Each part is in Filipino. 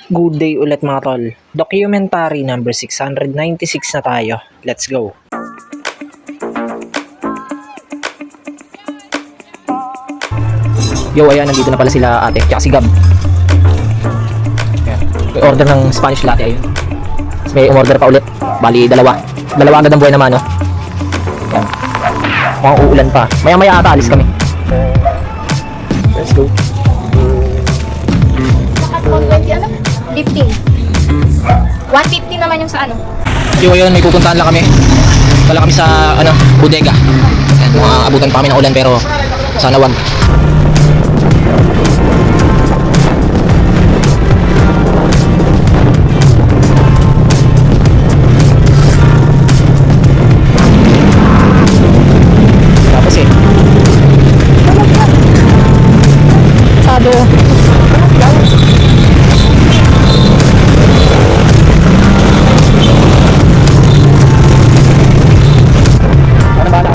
Good day ulit mga tol. Documentary number 696 na tayo. Let's go. Yo, ayan, nandito na pala sila ate, tsaka si Gab. Ayan. May order ng Spanish latte ayun. May umorder pa ulit. Bali, dalawa agad ang buhay naman, no? Ayan. Mukhang uulan pa. Maya-maya ata, alis kami. Let's go. 15. 150 naman yung sa ano. Yo, ayun, may pupuntahan lang kami. Wala kami sa, bodega. Ayan, mga abutan pa kami ng ulan pero sana wag. Tapos Sado. Ano ba na?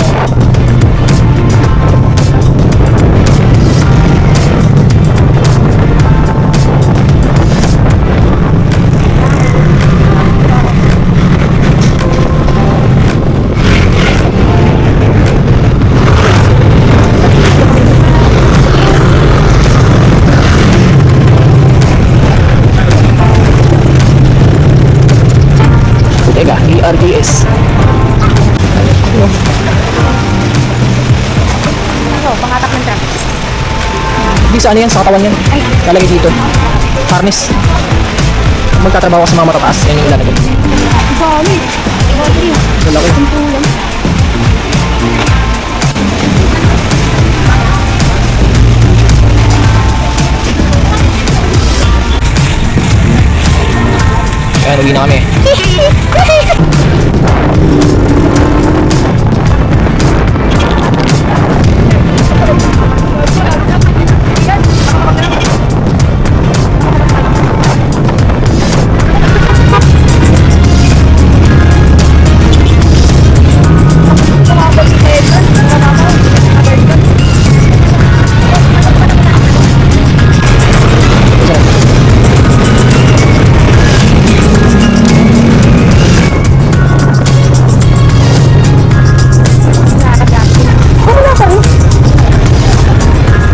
Bodega, ERDS. Ano, pangatak ng truck. Di sa ano yan, sa katawan yan. Lalagay dito. Harness. Magtatrabaho ka sa mga matataas. Yan yung ilalagay. Dami. Lalaki. Ayan, uwi na kami.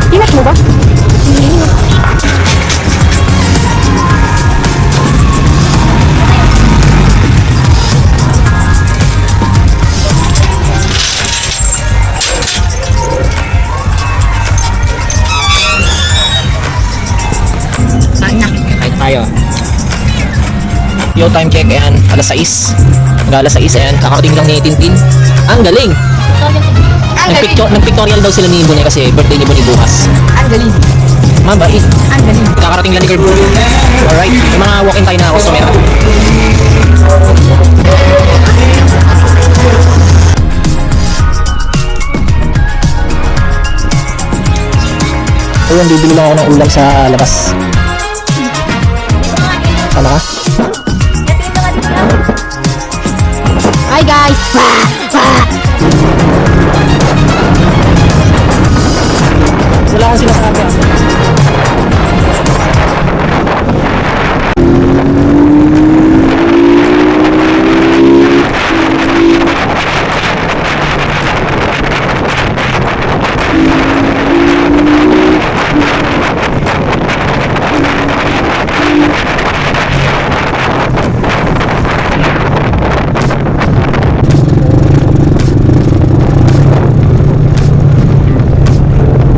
Inat mo ba? Kain tayo. Yo, time check. Ayan, alas 6. Alas 6, ayan. Kakarating lang ni Tintin. Ang galing! Nag-pictorial daw sila ni Bonnie kasi birthday ni Bonnie bukas. Ang galing. Mabait. Ang galing. Kakarating lang ni Curb. Alright, may mga walk-in tayo na customer. Ayun, bibili lang ako ng ulam sa labas. Sana ka? Hi guys. Wala akong sinasabi.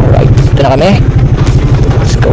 Alright, ito na kami. Let's go.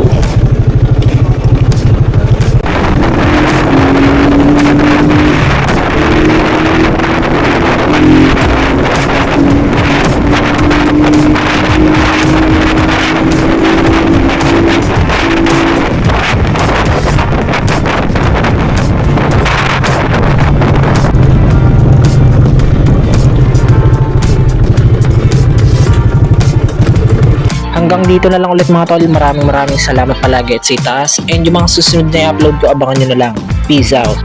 Hanggang dito na lang ulit mga tol. Maraming salamat palagi at sa itaas. And yung mga susunod na i-upload ko, abangan nyo na lang. Peace out.